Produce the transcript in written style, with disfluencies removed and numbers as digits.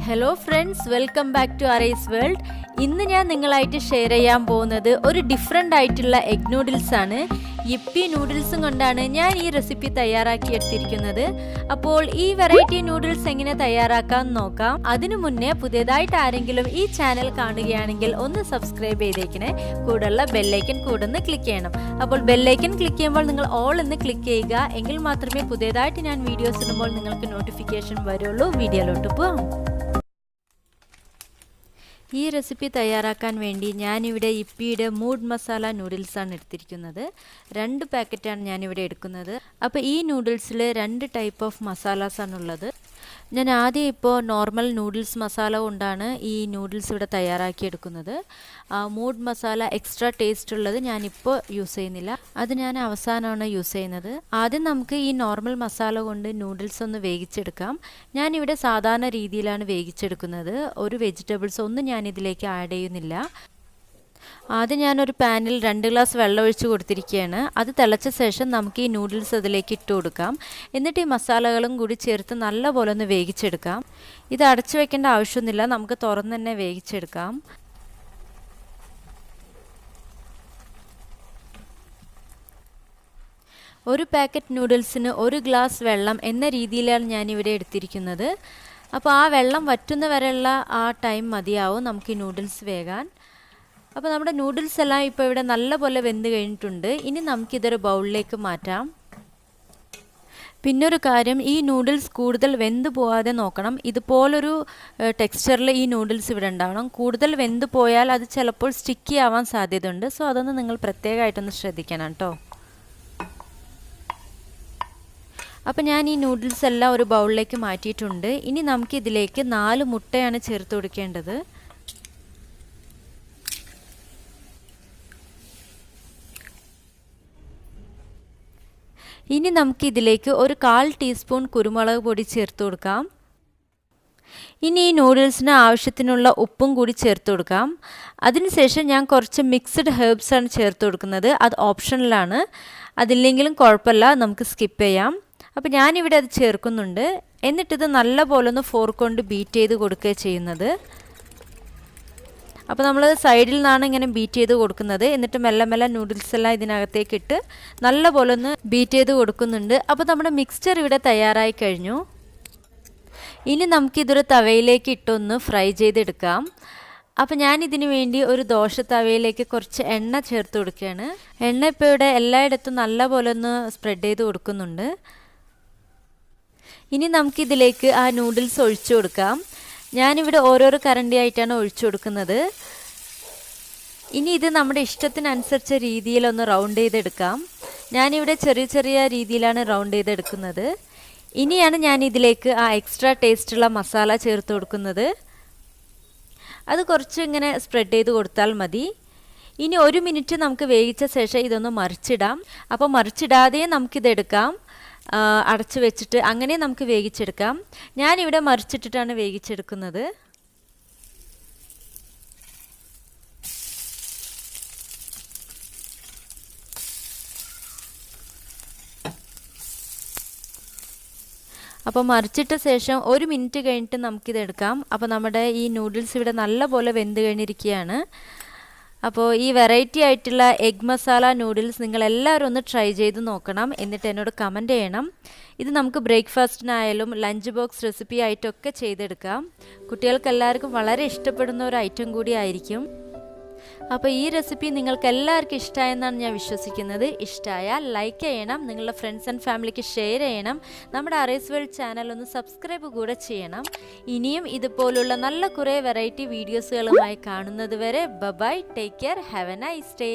Hello friends, welcome back to Aray's World. ഇന്ന് ഞാൻ നിങ്ങളായിട്ട് ഷെയർ ചെയ്യാൻ പോകുന്നത് ഒരു ഡിഫറെൻ്റ് ആയിട്ടുള്ള എഗ് നൂഡിൽസ് ആണ്. യിപ്പി നൂഡിൽസും കൊണ്ടാണ് ഞാൻ ഈ റെസിപ്പി തയ്യാറാക്കി എടുത്തിരിക്കുന്നത്. അപ്പോൾ ഈ വെറൈറ്റി നൂഡിൽസ് എങ്ങനെ തയ്യാറാക്കാൻ നോക്കാം. അതിനു മുന്നേ പുതിയതായിട്ട് ആരെങ്കിലും ഈ ചാനൽ കാണുകയാണെങ്കിൽ ഒന്ന് സബ്സ്ക്രൈബ് ചെയ്തേക്കണേ. കൂടെയുള്ള ബെല്ലൈക്കൻ കൂടെ ഒന്ന് ക്ലിക്ക് ചെയ്യണം. അപ്പോൾ ബെല്ലൈക്കൻ ക്ലിക്ക് ചെയ്യുമ്പോൾ നിങ്ങൾ ഓൾ എന്ന് ക്ലിക്ക് ചെയ്യുക. എങ്കിൽ മാത്രമേ പുതിയതായിട്ട് ഞാൻ വീഡിയോസ് ഇടുമ്പോൾ നിങ്ങൾക്ക് നോട്ടിഫിക്കേഷൻ വരുള്ളൂ. വീഡിയോയിലോട്ട് പോകാം. ഈ റെസിപ്പി തയ്യാറാക്കാൻ വേണ്ടി ഞാനിവിടെ യിപ്പിയുടെ മൂഡ് മസാല നൂഡിൽസാണ് എടുത്തിരിക്കുന്നത്. 2 പാക്കറ്റാണ് ഞാനിവിടെ എടുക്കുന്നത്. അപ്പോൾ ഈ നൂഡിൽസിൽ 2 ടൈപ്പ് ഓഫ് മസാലാസാണുള്ളത്. ഞാൻ ആദ്യം ഇപ്പോൾ നോർമൽ നൂഡിൽസ് മസാല കൊണ്ടാണ് ഈ നൂഡിൽസ് ഇവിടെ തയ്യാറാക്കി എടുക്കുന്നത്. മൂഡ് മസാല എക്സ്ട്രാ ടേസ്റ്റ് ഉള്ളത് ഞാനിപ്പോൾ യൂസ് ചെയ്യുന്നില്ല, അത് ഞാൻ അവസാനമാണ് യൂസ് ചെയ്യുന്നത്. ആദ്യം നമുക്ക് ഈ നോർമൽ മസാല കൊണ്ട് നൂഡിൽസ് ഒന്ന് വേവിച്ചെടുക്കാം. ഞാനിവിടെ സാധാരണ രീതിയിലാണ് വേവിച്ചെടുക്കുന്നത്. ഒരു വെജിറ്റബിൾസ് ഒന്നും ഞാനിതിലേക്ക് ആഡ് ചെയ്യുന്നില്ല. ആദ്യം ഞാനൊരു പാനിൽ 2 ഗ്ലാസ് വെള്ളം ഒഴിച്ച് കൊടുത്തിരിക്കുകയാണ്. അത് തിളച്ച ശേഷം നമുക്ക് ഈ നൂഡിൽസ് അതിലേക്ക് ഇട്ട് കൊടുക്കാം. എന്നിട്ട് ഈ മസാലകളും കൂടി ചേർത്ത് നല്ലപോലെ ഒന്ന് വേവിച്ചെടുക്കാം. ഇത് അടച്ചു വെക്കേണ്ട ആവശ്യമൊന്നുമില്ല, നമുക്ക് തുറന്ന് തന്നെ വേവിച്ചെടുക്കാം. ഒരു പാക്കറ്റ് നൂഡിൽസിന് 1 ഗ്ലാസ് വെള്ളം എന്ന രീതിയിലാണ് ഞാനിവിടെ എടുത്തിരിക്കുന്നത്. അപ്പോൾ ആ വെള്ളം വറ്റുന്ന വരെയുള്ള ആ ടൈം മതിയാവും നമുക്ക് ഈ നൂഡിൽസ് വേകാൻ. അപ്പോൾ നമ്മുടെ നൂഡിൽസ് എല്ലാം ഇപ്പോൾ ഇവിടെ നല്ലപോലെ വെന്ത് കഴിഞ്ഞിട്ടുണ്ട്. ഇനി നമുക്കിതൊരു ബൗളിലേക്ക് മാറ്റാം. പിന്നൊരു കാര്യം, ഈ നൂഡിൽസ് കൂടുതൽ വെന്ത് പോകാതെ നോക്കണം. ഇതുപോലൊരു ടെക്സ്ചറിൽ ഈ നൂഡിൽസ് ഇവിടെ ഉണ്ടാവണം. കൂടുതൽ വെന്ത് പോയാൽ അത് ചിലപ്പോൾ സ്റ്റിക്കി ആവാൻ സാധ്യതയുണ്ട്. സോ അതൊന്ന് നിങ്ങൾ പ്രത്യേകമായിട്ടൊന്ന് ശ്രദ്ധിക്കണം കേട്ടോ. അപ്പോൾ ഞാൻ ഈ നൂഡിൽസ് എല്ലാം ഒരു ബൗളിലേക്ക് മാറ്റിയിട്ടുണ്ട്. ഇനി നമുക്കിതിലേക്ക് 4 മുട്ടയാണ് ചേർത്ത് കൊടുക്കേണ്ടത്. ഇനി നമുക്കിതിലേക്ക് ഒരു 1/4 ടീസ്പൂൺ കുരുമുളക് പൊടി ചേർത്ത് കൊടുക്കാം. ഇനി ഈ നൂഡിൽസിന് ആവശ്യത്തിനുള്ള ഉപ്പും കൂടി ചേർത്ത് കൊടുക്കാം. അതിനുശേഷം ഞാൻ കുറച്ച് മിക്സ്ഡ് ഹെർബ്സാണ് ചേർത്ത് കൊടുക്കുന്നത്. അത് ഓപ്ഷണലാണ്, അതില്ലെങ്കിലും കുഴപ്പമില്ല, നമുക്ക് സ്കിപ്പ് ചെയ്യാം. അപ്പോൾ ഞാനിവിടെ അത് ചേർക്കുന്നുണ്ട്. എന്നിട്ടിത് നല്ലപോലെ ഒന്ന് ഫോർക്ക് കൊണ്ട് ബീറ്റ് ചെയ്ത് കൊടുക്കുകയാണ് ചെയ്യുന്നത്. അപ്പോൾ നമ്മൾ സൈഡിൽ നിന്നാണ് ഇങ്ങനെ ബീറ്റ് ചെയ്ത് കൊടുക്കുന്നത്. എന്നിട്ട് മെല്ലെ മെല്ലെ നൂഡിൽസ് എല്ലാം ഇതിനകത്തേക്ക് ഇട്ട് നല്ലപോലെ ഒന്ന് ബീറ്റ് ചെയ്ത് കൊടുക്കുന്നുണ്ട്. അപ്പോൾ നമ്മുടെ മിക്സ്ചർ ഇവിടെ തയ്യാറായി കഴിഞ്ഞു. ഇനി നമുക്കിതൊരു തവയിലേക്ക് ഇട്ടൊന്ന് ഫ്രൈ ചെയ്തെടുക്കാം. അപ്പോൾ ഞാനിതിന് വേണ്ടി ഒരു ദോശ തവയിലേക്ക് കുറച്ച് എണ്ണ ചേർത്ത് കൊടുക്കുകയാണ്. എണ്ണ ഇപ്പോൾ ഇവിടെ എല്ലായിടത്തും നല്ലപോലെ ഒന്ന് സ്പ്രെഡ് ചെയ്ത് കൊടുക്കുന്നുണ്ട്. ഇനി നമുക്കിതിലേക്ക് ആ നൂഡിൽസ് ഒഴിച്ചു കൊടുക്കാം. ഞാനിവിടെ ഓരോരോ കരണ്ടിയായിട്ടാണ് ഒഴിച്ചു കൊടുക്കുന്നത്. ഇനി ഇത് നമ്മുടെ ഇഷ്ടത്തിനനുസരിച്ച രീതിയിലൊന്ന് റൗണ്ട് ചെയ്തെടുക്കാം. ഞാനിവിടെ ചെറിയ ചെറിയ രീതിയിലാണ് റൗണ്ട് ചെയ്തെടുക്കുന്നത്. ഇനിയാണ് ഞാൻ ഇതിലേക്ക് ആ എക്സ്ട്രാ ടേസ്റ്റുള്ള മസാല ചേർത്ത് കൊടുക്കുന്നത്. അത് കുറച്ച് ഇങ്ങനെ സ്പ്രെഡ് ചെയ്ത് കൊടുത്താൽ മതി. ഇനി 1 മിനിറ്റ് നമുക്ക് വേവിച്ച ശേഷം ഇതൊന്ന് മറിച്ചിടാം. അപ്പോൾ മറിച്ചിടാതെയും നമുക്കിതെടുക്കാം, അടച്ചു വെച്ചിട്ട് അങ്ങനെ നമുക്ക് വേവിച്ചെടുക്കാം. ഞാനിവിടെ മറിച്ചിട്ടിട്ടാണ് വേവിച്ചെടുക്കുന്നത്. അപ്പോൾ മറിച്ചിട്ട ശേഷം 1 മിനിറ്റ് കഴിഞ്ഞിട്ട് നമുക്കിതെടുക്കാം. അപ്പോൾ നമ്മുടെ ഈ നൂഡിൽസ് ഇവിടെ നല്ലപോലെ വെന്ത് കഴിഞ്ഞിരിക്കുകയാണ്. അപ്പോൾ ഈ വെറൈറ്റി ആയിട്ടുള്ള എഗ് മസാല നൂഡിൽസ് നിങ്ങളെല്ലാവരും ഒന്ന് ട്രൈ ചെയ്ത് നോക്കണം. എന്നിട്ട് എന്നോട് കമൻറ്റ് ചെയ്യണം. ഇത് നമുക്ക് ബ്രേക്ക്ഫാസ്റ്റിനായാലും ലഞ്ച് ബോക്സ് റെസിപ്പി ആയിട്ടൊക്കെ ചെയ്തെടുക്കാം. കുട്ടികൾക്ക് എല്ലാവർക്കും വളരെ ഇഷ്ടപ്പെടുന്ന ഒരു ഐറ്റം കൂടി ആയിരിക്കും. അപ്പോൾ ഈ റെസിപ്പി നിങ്ങൾക്ക് എല്ലാവർക്കും ഇഷ്ടമായെന്നാണ് ഞാൻ വിശ്വസിക്കുന്നത്. ഇഷ്ടമായാൽ ലൈക്ക് ചെയ്യണം, നിങ്ങളുടെ ഫ്രണ്ട്സ് ആൻഡ് ഫാമിലിക്ക് ഷെയർ ചെയ്യണം. നമ്മുടെ അറേസ് വേൾഡ് ചാനൽ ഒന്ന് സബ്സ്ക്രൈബ് കൂടെ ചെയ്യണം. ഇനിയും ഇതുപോലുള്ള നല്ല കുറേ വെറൈറ്റി വീഡിയോസുകളുമായി കാണുന്നത് വരെ bye, take care, have a nice day.